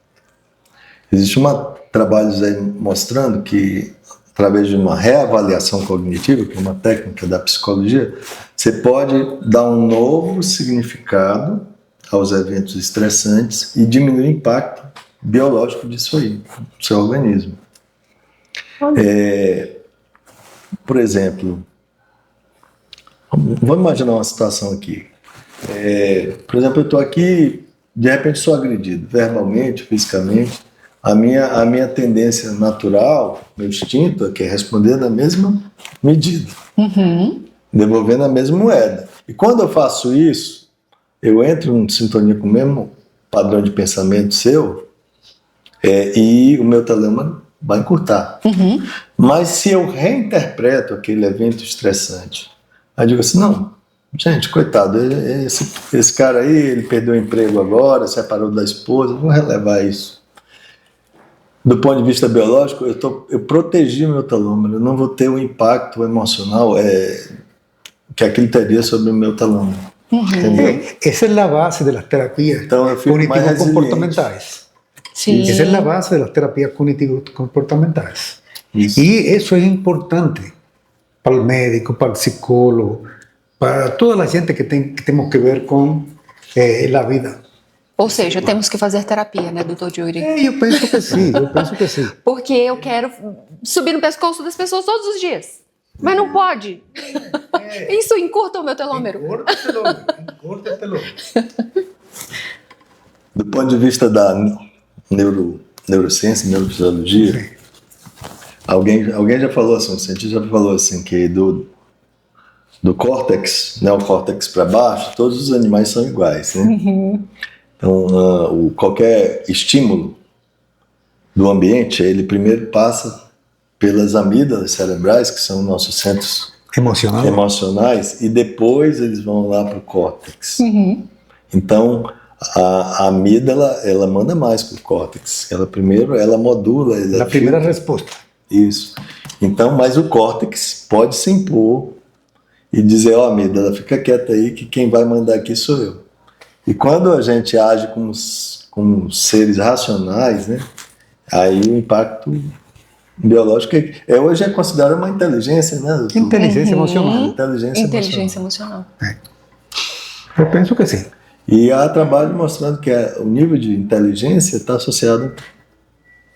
Existem trabalhos aí mostrando que, através de uma reavaliação cognitiva, que é uma técnica da psicologia, você pode dar um novo significado aos eventos estressantes e diminuir o impacto biológico disso aí, no seu organismo. Por exemplo, vamos imaginar uma situação aqui. Por exemplo, eu estou aqui, de repente sou agredido, verbalmente, fisicamente, a minha tendência natural, meu instinto, é que é responder na mesma medida, devolvendo a mesma moeda. E quando eu faço isso, eu entro em sintonia com o mesmo padrão de pensamento seu, e o meu telêmero vai encurtar. Mas se eu reinterpreto aquele evento estressante, aí eu digo assim, não, gente, coitado, esse cara aí, ele perdeu o emprego agora, separou da esposa, vou relevar isso. Do ponto de vista biológico, eu protegi meu telômero, eu não vou ter o impacto emocional que aquilo teria sobre o meu telômero. Entendeu? Esa es la base de las terapias Então eu fico mais resiliente. cognitivo-comportamentais. Sim. Esa es la base de las terapias cognitivo-comportamentais. Isso. Y eso es importante para el médico, para el psicólogo, para toda la gente que tenemos que ver con la vida. Ou seja, temos que fazer terapia, né, doutor Yuri? Eu penso que sim. Porque eu quero subir no pescoço das pessoas todos os dias. Mas não pode. Isso encurta o meu telômero. Encurta o telômero. Do ponto de vista da neurociência, neurofisiologia, alguém já falou assim, um cientista já falou assim, que do córtex, neocórtex para baixo, todos os animais são iguais, né? Então, qualquer estímulo do ambiente, ele primeiro passa pelas amígdalas cerebrais, que são nossos centros emocionais, e depois eles vão lá para o córtex. Então, a amígdala, ela manda mais para o córtex. Ela modula. A primeira resposta. Isso. Então, mas o córtex pode se impor e dizer, amígdala, fica quieta aí que quem vai mandar aqui sou eu. E quando a gente age como seres racionais, né, aí o impacto biológico hoje é considerado uma inteligência, né, doutor? Inteligência emocional. Inteligência emocional. Eu penso que sim. E há trabalho mostrando que o nível de inteligência está associado ao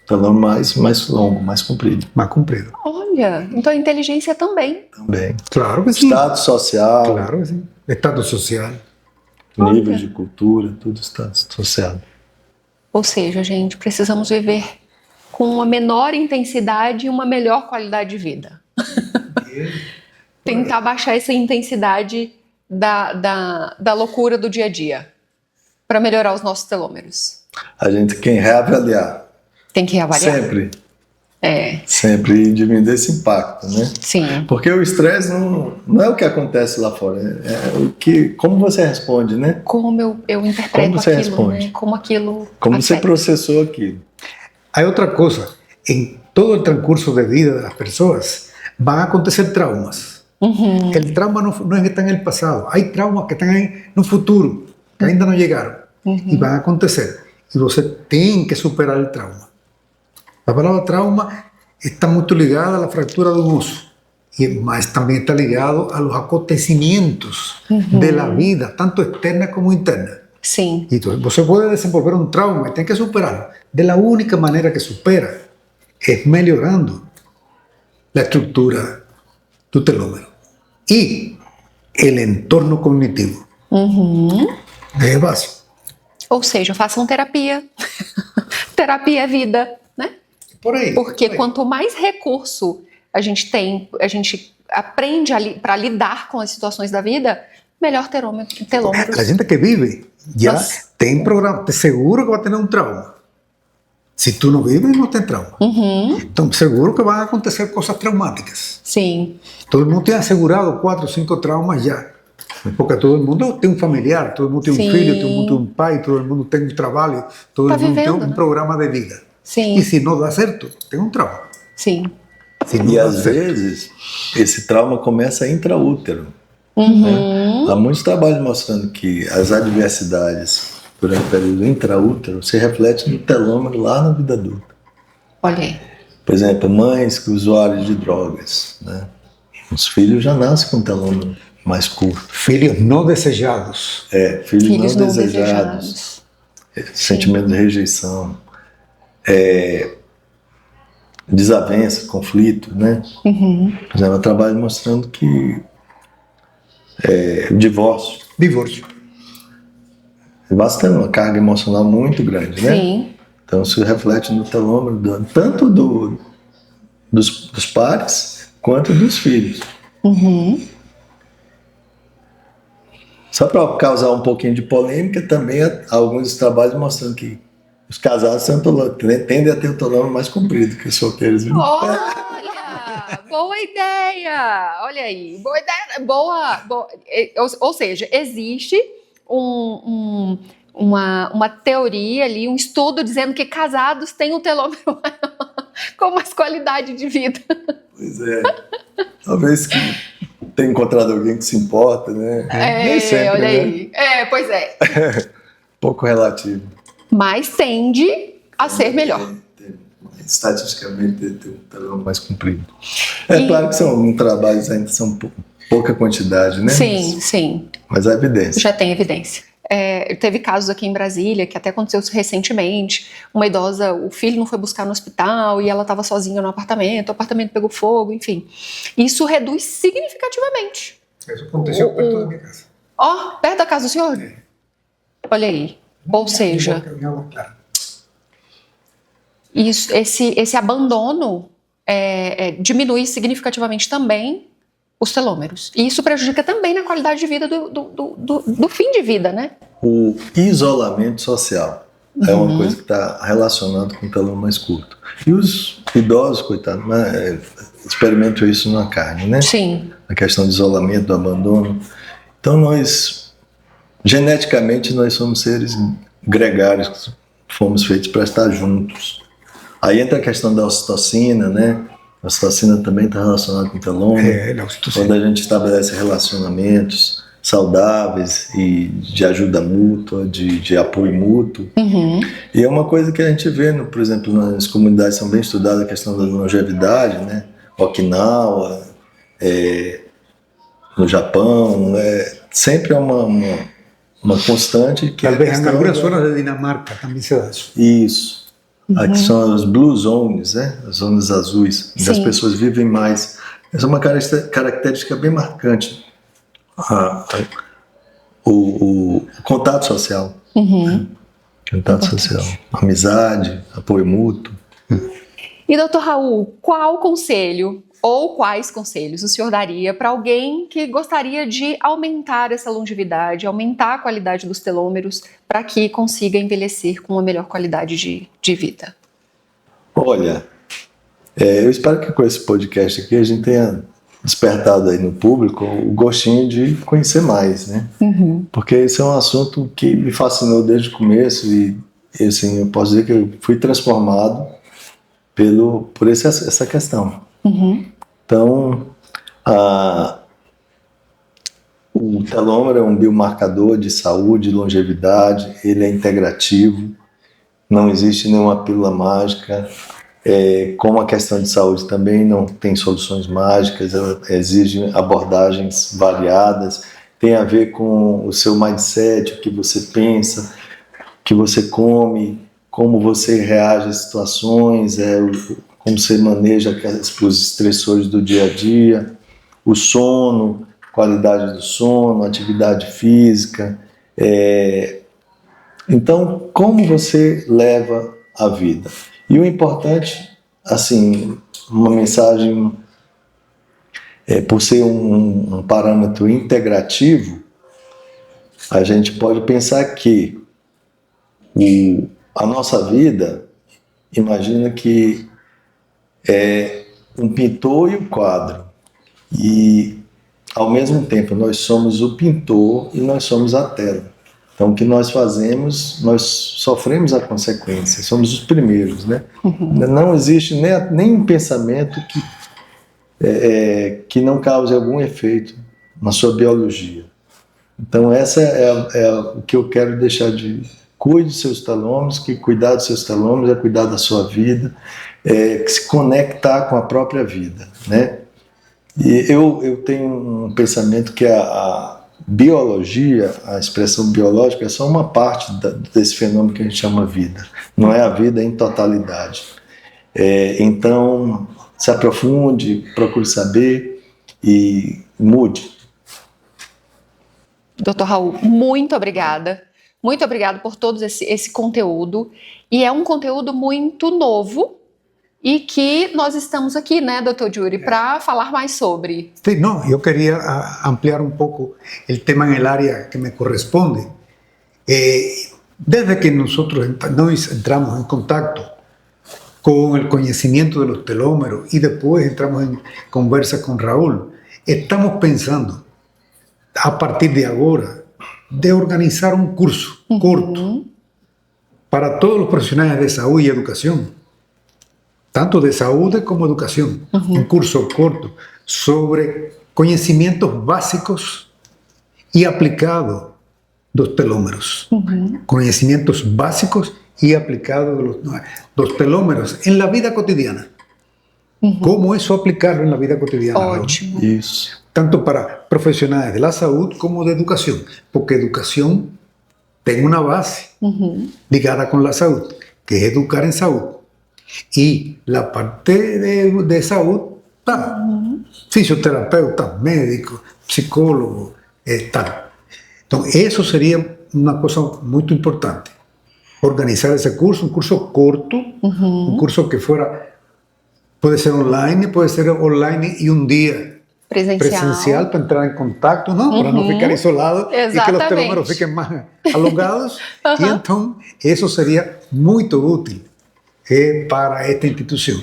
telômero mais longo, mais comprido. Mais comprido. Olha, então a inteligência também. Também. Claro que sim. Estado social. Claro que sim. Estado social. Níveis de cultura, tudo está associado. Ou seja, gente, precisamos viver com uma menor intensidade e uma melhor qualidade de vida. Tentar baixar essa intensidade da loucura do dia a dia para melhorar os nossos telômeros. A gente tem que reavaliar. Tem que reavaliar. Sempre. Sempre diminuir esse impacto, né? Sim. Porque o estresse não é o que acontece lá fora, como você responde, né? Como eu interpreto como você aquilo, responde? né? Como aquilo Como você afeta. processou aquilo. Hay otra cosa. En todo el transcurso de vida de las personas van a acontecer traumas. El trauma no está en el pasado. Hay traumas que están en un futuro, que ainda no llegaron. Y van a acontecer. Y você tem que superar el trauma. La palabra trauma está muy ligada a la fractura de un oso. Y más también está ligado a los acontecimientos de la vida, tanto externa como interna. Sim. Y entonces você puede desenvolver un trauma y tiene que superarlo. De la única manera que supera es mejorando la estructura do telômero y el entorno cognitivo. É básico. Ou seja, façam terapia. Terapia é vida, né? Por aí. Porque por aí. quanto mais recurso a gente tem, a gente aprende para lidar com as situações da vida, melhor telômeros. La gente que vive ya Mas- tem programa, te seguro que va a tener un trauma. Si tú no vives, no tem trauma. Entonces, seguro que van a acontecer cosas traumáticas. Sim. Todo el mundo tiene asegurado 4 o 5 traumas ya. Porque todo el mundo tiene un familiar, todo el mundo tiene un Sim. filho, todo el mundo tiene un pai, todo el mundo tiene un trabalho, todo Tá el mundo vivendo, tiene un né? programa de vida. Sim. E se não dá certo, tem um trauma. Sim. Se não E dá às certo, vezes, esse trauma começa intraútero. Né? Há muitos trabalhos mostrando que as adversidades durante o período intraútero se refletem no telômero lá na vida adulta. Olha aí. Por exemplo, mães que usuários de drogas, né? Os filhos já nascem com telômero mais curto. filhos não desejados. Filhos não não desejados. desejados. Sentimento de rejeição. Desavença, conflito, né? Por exemplo, eu trabalho mostrando que o divórcio Divórcio. basta ter uma carga emocional muito grande, né? Sim. Então isso reflete no telômero tanto dos pares quanto dos filhos. Só para causar um pouquinho de polêmica, também há alguns trabalhos mostrando que os casados tendem a ter o telômero mais comprido que os solteiros. Viu? Olha, boa ideia! Olha aí, boa ideia, boa. Ou seja, existe uma teoria ali, um estudo dizendo que casados têm um telômero com mais qualidade de vida. Pois é. Talvez que tenha encontrado alguém que se importa, né? Nem sempre, olha né? aí. Pois é. Pouco relativo. Mas tende a ser melhor. Estatisticamente, ter um telômero mais comprido. Claro que são trabalhos ainda são pouca quantidade, né? Sim. Mas há evidência. Já tem evidência. Teve casos aqui em Brasília, que até aconteceu recentemente, uma idosa, o filho não foi buscar no hospital e ela estava sozinha no apartamento, o apartamento pegou fogo, enfim. Isso reduz significativamente. Isso aconteceu perto da minha casa. Perto da casa do senhor? Olha aí. Ou seja, esse abandono diminui significativamente também os telômeros. E isso prejudica também na qualidade de vida do fim de vida, né? O isolamento social é uma coisa que está relacionada com o telômero mais curto. E os idosos, coitados, experimentam isso na carne, né? Sim. A questão do isolamento, do abandono. Então geneticamente, nós somos seres gregários, fomos feitos para estar juntos. Aí entra a questão da ocitocina, né? A ocitocina também está relacionada com o telômero. Quando a gente estabelece relacionamentos saudáveis e de ajuda mútua, de apoio mútuo. E é uma coisa que a gente vê, por exemplo, nas comunidades são bem estudadas a questão da longevidade, né? Okinawa, no Japão, sempre é uma constante que talvez em algumas zonas de Dinamarca também se dá isso. Isso. Aqui são as blue zones, né? As zonas azuis, onde as pessoas vivem mais. Essa é uma característica bem marcante. O contato social. Né? Contato social. Amizade, apoio mútuo. E, doutor Raul, qual conselho ou quais conselhos o senhor daria para alguém que gostaria de aumentar essa longevidade, aumentar a qualidade dos telômeros para que consiga envelhecer com uma melhor qualidade de vida? Olha, eu espero que com esse podcast aqui a gente tenha despertado aí no público o gostinho de conhecer mais, né? Porque esse é um assunto que me fascinou desde o começo e assim, eu posso dizer que eu fui transformado por essa questão. Então, o telômero é um biomarcador de saúde, de longevidade, ele é integrativo, não existe nenhuma pílula mágica. Como a questão de saúde também não tem soluções mágicas, ela exige abordagens variadas, tem a ver com o seu mindset, o que você pensa, o que você come, como você reage às situações, como você maneja os estressores do dia a dia, o sono, qualidade do sono, atividade física. Então, como você leva a vida? E o importante, assim, uma mensagem, por ser um parâmetro integrativo, a gente pode pensar que a nossa vida, imagina que um pintor e um quadro. E, ao mesmo tempo, nós somos o pintor e nós somos a tela. Então, o que nós fazemos, nós sofremos a consequência, somos os primeiros, né? Não existe nem um pensamento que não cause algum efeito na sua biologia. Então, essa é o que eu quero deixar de... Cuide dos seus telômeros, que cuidar dos seus telômeros é cuidar da sua vida, se conectar com a própria vida, né? E eu tenho um pensamento que a biologia, a expressão biológica, é só uma parte desse fenômeno que a gente chama vida. Não é a vida em totalidade. Então, se aprofunde, procure saber e mude. Doutor Raul, muito obrigada Muito obrigado por todo esse conteúdo. E é um conteúdo muito novo e que nós estamos aqui, né, Dr. Yuri, para falar mais sobre. Sí, no, yo quería ampliar un poco el tema en el área que me corresponde. Desde que nosotros entramos en contacto con el conocimiento de los telómeros y después entramos en conversa con Raúl, estamos pensando, a partir de ahora, de organizar un curso corto para todos los profesionales de salud y educación, tanto de salud como educación, un curso corto sobre conocimientos básicos y aplicados de los telómeros. Conocimientos básicos y aplicados de los telómeros en la vida cotidiana. ¿Cómo eso aplicarlo en la vida cotidiana? Ótimo. Isso. Tanto para profesionales de la salud como de educación, porque educación tiene una base ligada con la salud, que es educar en salud. Y la parte de salud, fisioterapeuta, médico, psicólogo, tal. Entonces, eso sería una cosa muy importante. Organizar ese curso, un curso corto, un curso que puede ser online y un día presencial para entrar en contacto, ¿no? Para no ficar isolado y que los telómeros fiquen más alongados. Y entonces, eso sería muy útil para esta instituição.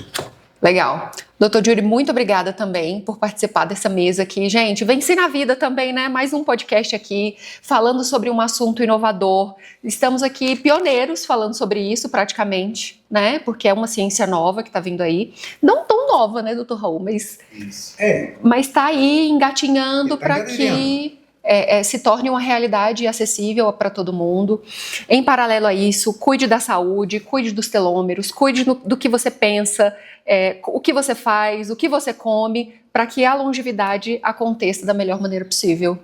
Legal. Dr. Yuri, muito obrigada também por participar dessa mesa aqui. Gente, Venci na Vida também, né? Mais um podcast aqui, falando sobre um assunto inovador. Estamos aqui pioneiros falando sobre isso, praticamente, né? Porque é uma ciência nova que está vindo aí. Não tão nova, né, Dr. Raul? Mas está aí engatinhando para que se torne uma realidade acessível para todo mundo. Em paralelo a isso, cuide da saúde, cuide dos telômeros, cuide do que você pensa, o que você faz, o que você come, para que a longevidade aconteça da melhor maneira possível.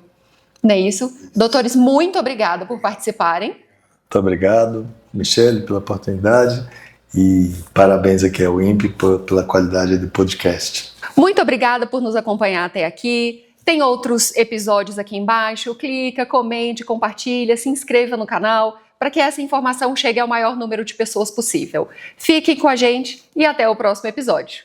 Não é isso? Doutores, muito obrigada por participarem. Muito obrigado, Michele, pela oportunidade e parabéns aqui ao INPE pela qualidade do podcast. Muito obrigada por nos acompanhar até aqui. Tem outros episódios aqui embaixo. Clica, comente, compartilha, se inscreva no canal para que essa informação chegue ao maior número de pessoas possível. Fiquem com a gente e até o próximo episódio.